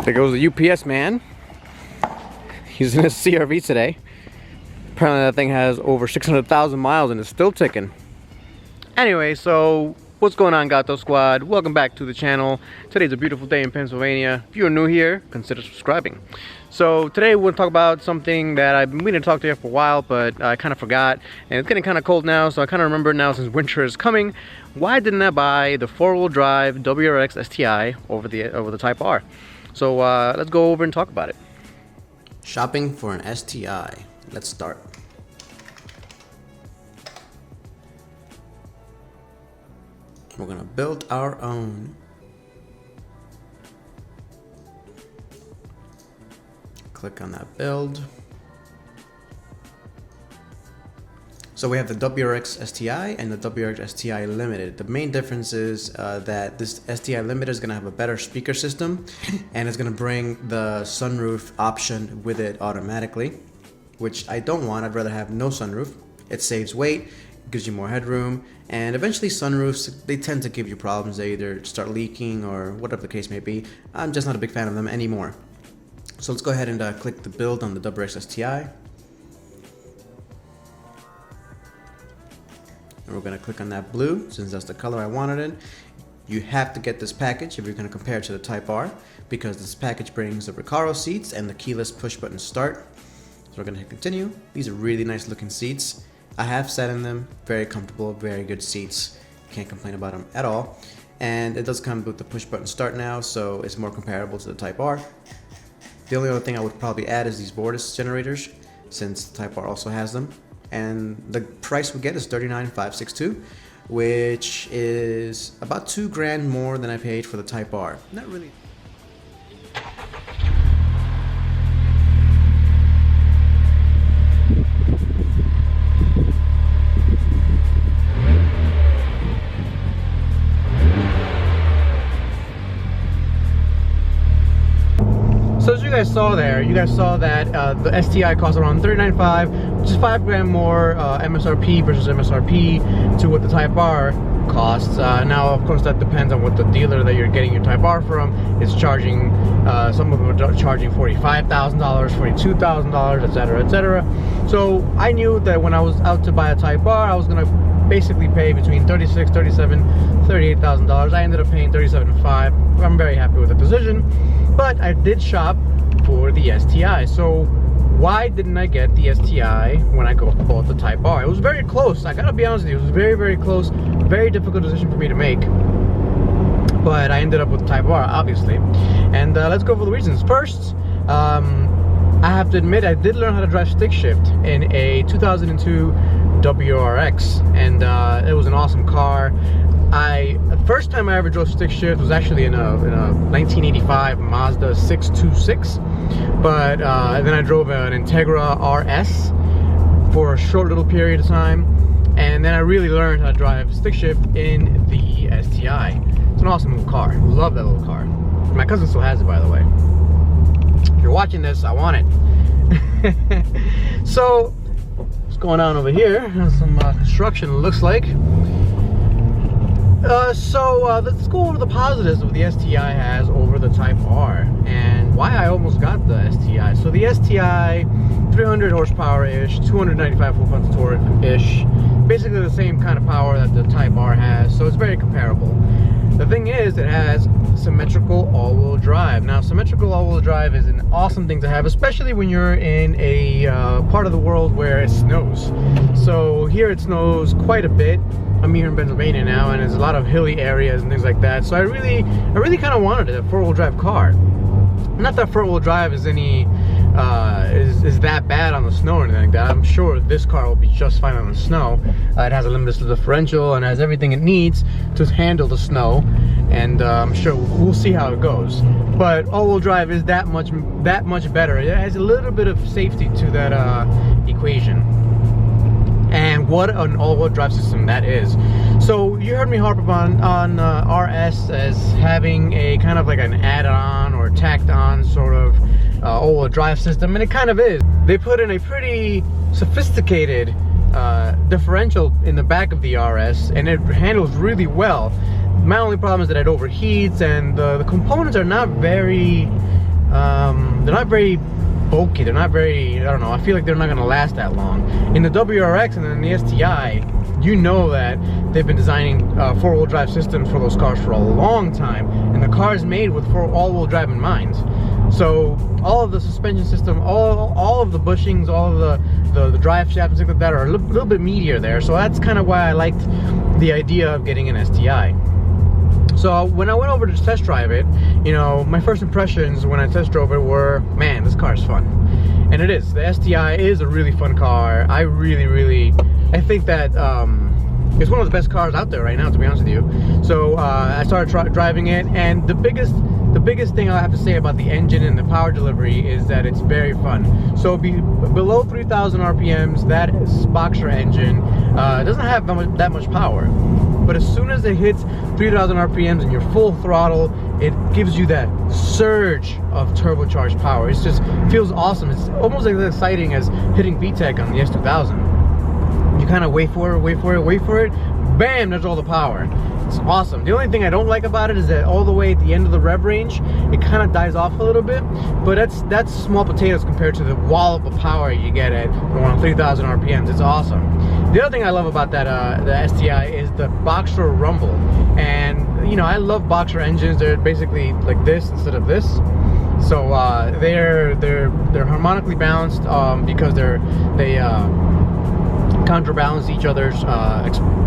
There goes the UPS man. He's in his CRV today. Apparently that thing has over 600,000 miles and is still ticking. Anyway, so what's going on, Gato Squad? Welcome back to the channel. Today's a beautiful day in Pennsylvania. If you're new here, consider subscribing. So today we'll talk about something that I've been meaning to talk to you for a while, but I kind of forgot. And it's getting kind of cold now, so I kind of remember now since winter is coming. Why didn't I buy the four-wheel drive WRX Sti over the Type R? So let's go over and talk about it. Shopping for an STI. Let's start. We're gonna build our own. Click on that build. So we have the WRX Sti and the WRX Sti Limited. The main difference is that this Sti Limited is going to have a better speaker system and it's going to bring the sunroof option with it automatically, which I don't want. I'd rather have no sunroof. It saves weight, gives you more headroom, and eventually sunroofs, they tend to give you problems. They either start leaking or whatever the case may be. I'm just not a big fan of them anymore. So let's go ahead and click the build on the WRX Sti. And we're going to click on that blue since that's the color I wanted it. You have to get this package if you're going to compare it to the Type R, because this package brings the Recaro seats and the keyless push button start. So we're going to hit continue. These are really nice looking seats. I have sat in them, very comfortable, very good seats. Can't complain about them at all. And it does come with the push button start now, so it's more comparable to the Type R. The only other thing I would probably add is these Vortis generators, since the Type R also has them. And the price we get is $39,562, which is about $2 grand more than I paid for the Type R. Not really. So as you guys saw there, you guys saw that the STI costs around $39,500, which is $5 grand more MSRP versus MSRP to what the Type R costs. Now, of course, that depends on what the dealer that you're getting your Type R from is charging. Some of them are charging $45,000, $42,000, etc., etc. So I knew that when I was out to buy a Type R, I was gonna basically pay between $36,000, $37,000, $38,000. I ended up paying $37,500. I'm very happy with the decision. But I did shop for the STI. So why didn't I get the STI when I bought the Type R? It was very close. I gotta be honest with you. It was very, very close. Very difficult decision for me to make. But I ended up with the Type R, obviously. And let's go for the reasons. First, I have to admit I did learn how to drive stick shift in a 2002 WRX, and it was an awesome car. The first time I ever drove stick shift was actually in a 1985 Mazda 626, but then I drove an Integra RS for a short little period of time, and then I really learned how to drive stick shift in the STI. It's an awesome little car. Love that little car. My cousin still has it, by the way. If you're watching this, I want it. So what's going on over here? Some construction, it looks like. So let's go over the positives of the STI has over the Type R and why I almost got the STI. So the STI, 300 horsepower-ish, 295 foot-pounds of torque-ish, basically the same kind of power that the Type R has, so it's very comparable. The thing is, it has symmetrical all-wheel drive. Now, symmetrical all-wheel drive is an awesome thing to have, especially when you're in a part of the world where it snows. So here it snows quite a bit. I'm here in Pennsylvania now, and there's a lot of hilly areas and things like that. So I really kind of wanted a four-wheel drive car. Not that four-wheel drive is any is that bad on the snow or anything like that. I'm sure this car will be just fine on the snow. It has a limitless differential and has everything it needs to handle the snow, and I'm sure we'll see how it goes. But all-wheel drive is that much better. It has a little bit of safety to that equation. And what an all-wheel drive system that is. So you heard me harp on RS as having a kind of like an add-on or tacked-on sort of all-wheel drive system, and it kind of is. They put in a pretty sophisticated differential in the back of the RS, and it handles really well. My only problem is that it overheats, and the components are not very They're not very bulky. They're not very, I don't know, I feel like they're not gonna last that long. In the WRX and then the STI, you know that they've been designing four-wheel drive systems for those cars for a long time, and the car is made with all-wheel drive in mind. So all of the suspension system, all of the bushings, all of the drive shaft and things like that are a little bit meatier there. So that's kind of why I liked the idea of getting an STI. So when I went over to test drive it, you know, my first impressions when I test drove it were, man, this car is fun. And it is. The STI is a really fun car. I think that it's one of the best cars out there right now, to be honest with you. So I started driving it, and the biggest thing I have to say about the engine and the power delivery is that it's very fun. So below 3,000 RPMs, that Boxer engine doesn't have that much power. But as soon as it hits 3,000 RPMs and you're full throttle, it gives you that surge of turbocharged power. It just feels awesome. It's almost as exciting as hitting VTEC on the S2000. You kind of wait for it, bam, there's all the power. It's awesome. The only thing I don't like about it is that all the way at the end of the rev range, it kind of dies off a little bit, but that's small potatoes compared to the wallop of power you get at around 3,000 RPMs. It's awesome. The other thing I love about that the STI is the Boxer rumble, and you know, I love Boxer engines. They're basically like this instead of this. So they're harmonically balanced because they counterbalance each other's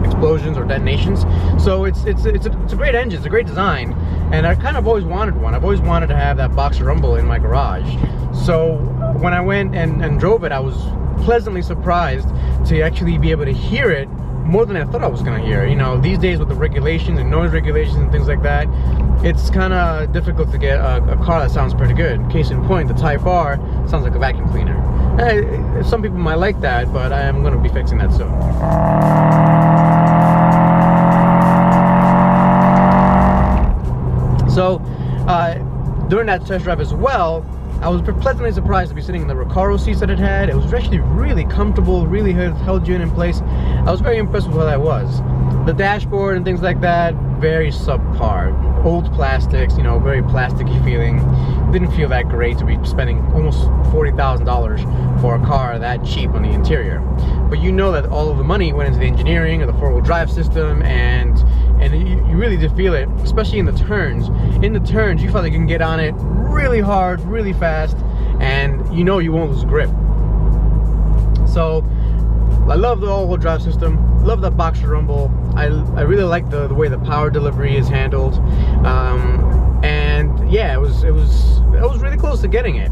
explosions or detonations. So it's a great engine. It's a great design, and I kind of always wanted one. I've always wanted to have that Boxer rumble in my garage. So when I went and drove it, I was pleasantly surprised to actually be able to hear it more than I thought I was going to hear. You know, these days with the regulations and noise regulations and things like that, it's kind of difficult to get a car that sounds pretty good. Case in point, the Type R sounds like a vacuum cleaner. Some people might like that, but I am going to be fixing that soon. So during that test drive as well, I was pleasantly surprised to be sitting in the Recaro seats that it had. It was actually really comfortable, really held you in place. I was very impressed with what that was. The dashboard and things like that, very subpar. Old plastics, you know, very plasticky feeling. Didn't feel that great to be spending almost $40,000 for a car that cheap on the interior. But you know that all of the money went into the engineering of the four-wheel drive system, and you really did feel it, especially in the turns. In the turns, you felt like you can get on it really hard, really fast, and you know you won't lose grip. So I love the all-wheel drive system, love that Boxer rumble. I really like the way the power delivery is handled, and yeah, it was really close to getting it.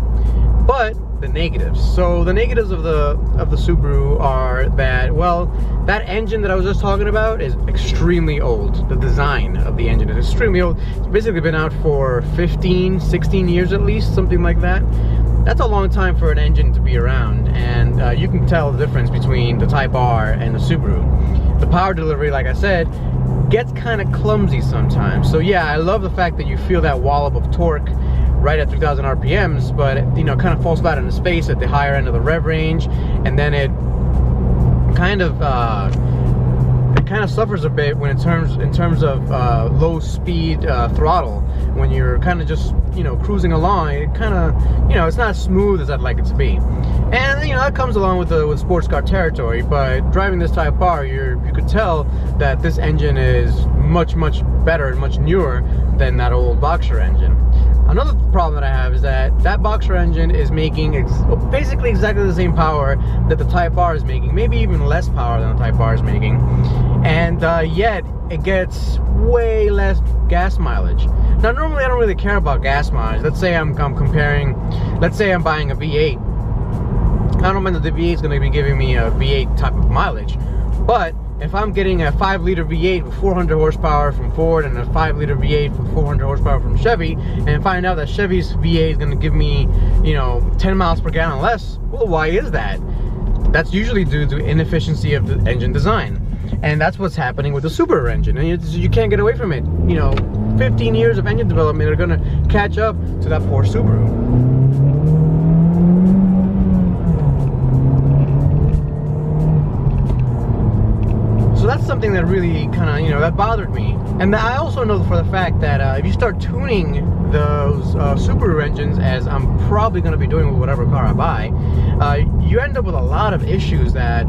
But the negatives. So the negatives of the Subaru are that, well, that engine that I was just talking about is extremely old. The design of the engine is extremely old. It's basically been out for 15, 16 years at least, something like that. That's a long time for an engine to be around, and you can tell the difference between the Type R and the Subaru. The power delivery, like I said, gets kind of clumsy sometimes. So yeah, I love the fact that you feel that wallop of torque right at 3,000 RPMs, but it, you know, kind of falls flat into space at the higher end of the rev range, and then it kind of suffers a bit when in terms of low speed throttle. When you're kind of just, you know, cruising along, it kind of, you know, it's not as smooth as I'd like it to be. And you know, that comes along with sports car territory. But driving this Type R, you could tell that this engine is much better and much newer than that old Boxer engine. Another problem that I have is that Boxer engine is making basically exactly the same power that the Type R is making, maybe even less power than the Type R is making, and yet it gets way less gas mileage. Now, normally I don't really care about gas mileage. Let's say I'm buying a V8. I don't mind that the V8 is going to be giving me a V8 type of mileage, but if I'm getting a 5-liter V8 with 400 horsepower from Ford and a 5-liter V8 with 400 horsepower from Chevy, and find out that Chevy's V8 is going to give me, you know, 10 miles per gallon less, well, why is that? That's usually due to inefficiency of the engine design. And that's what's happening with the Subaru engine, and you can't get away from it. You know, 15 years of engine development are going to catch up to that poor Subaru. So that's something that really kind of, you know, that bothered me. And I also know for the fact that if you start tuning those Subaru engines, as I'm probably going to be doing with whatever car I buy, you end up with a lot of issues that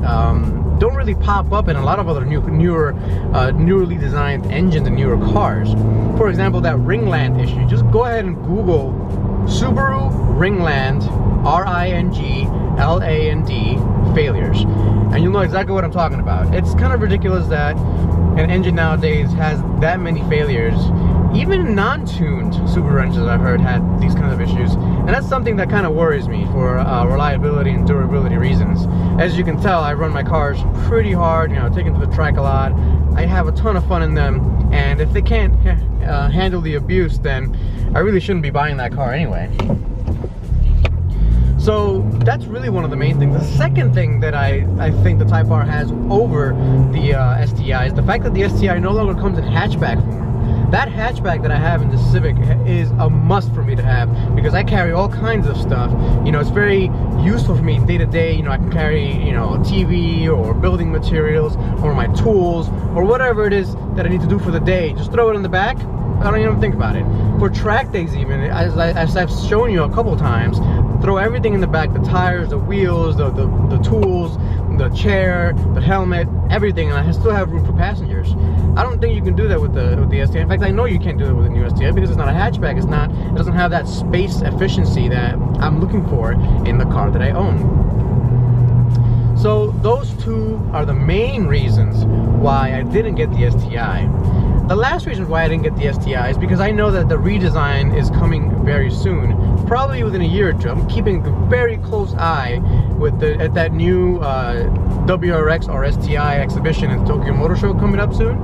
don't really pop up in a lot of other newly designed engines and newer cars. For example, that ringland issue. Just go ahead and Google Subaru Ringland, R-I-N-G-L-A-N-D failures, and you'll know exactly what I'm talking about. It's kind of ridiculous that an engine nowadays has that many failures. Even non-tuned Subaru engines, I've heard, had these kind of issues, and that's something that kind of worries me for reliability and durability reasons. As you can tell, I run my cars pretty hard, you know, take them to the track a lot. I have a ton of fun in them, and if they can't handle the abuse, then I really shouldn't be buying that car anyway. So that's really one of the main things. The second thing that I think the Type R has over the STI is the fact that the STI no longer comes in hatchback form. That hatchback that I have in the Civic is a must for me to have, because I carry all kinds of stuff. You know, it's very useful for me day to day. You know, I can carry, you know, a TV or building materials or my tools or whatever it is that I need to do for the day. Just throw it in the back. I don't even think about it. For track days even, as I've shown you a couple times, throw everything in the back, the tires, the wheels, the tools, the chair, the helmet, everything, and I still have room for passengers. I don't think you can do that with the STI. In fact, I know you can't do it with the new STI because it's not a hatchback. It doesn't have that space efficiency that I'm looking for in the car that I own. So those two are the main reasons why I didn't get the STI. The last reason why I didn't get the STI is because I know that the redesign is coming very soon, probably within a year or two. I'm keeping a very close eye at that new WRX or Sti exhibition in Tokyo Motor Show coming up soon.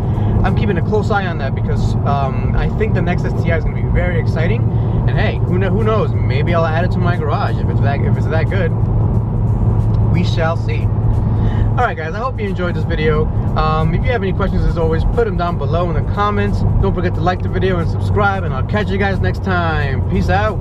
I'm keeping a close eye on that because I think the next STI is going to be very exciting. And hey, who knows? Maybe I'll add it to my garage if it's that good. We shall see. Alright guys, I hope you enjoyed this video. If you have any questions, as always, put them down below in the comments. Don't forget to like the video and subscribe, and I'll catch you guys next time. Peace out.